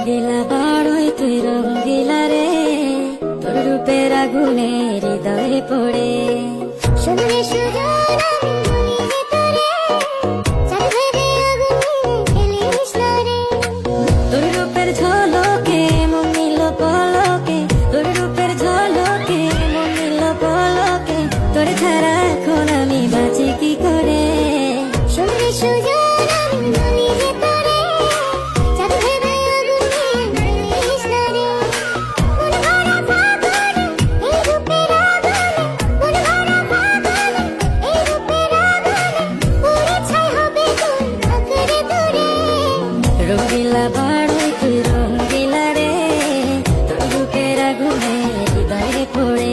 রঙ্গিলা বড়ই তুই রঙ্গিলা রে, তোর রূপের আগুনে হৃদয়ে পড়ে। শুনলে সুজন আমি বলি যে তোরে, চাঁদ ভেবে আগুনে ফেলিস না রে। তোর রূপের ঝলকে মন নিল পলকে, তোর রূপের ঝলকে মন নিল পলকে, তোর ছাড়া এখন আমি বাঁচি কি করে। শুনলে সুজন আমি বলি যে তোরে, চাঁদ ভেবে আগুনে ফেলিস না রে। মন ভরা ফাগুনে এই রূপের আগুনে, মন ভরা ফাগুনে এই রূপের আগুনে, পুড়ে ছাই হবে তোর আঁকড়ে ধরে। রঙ্গিলা বড়ই তুই রঙ্গিলা রে, তোর রূপের আগুনে হৃদয়ে পড়ে।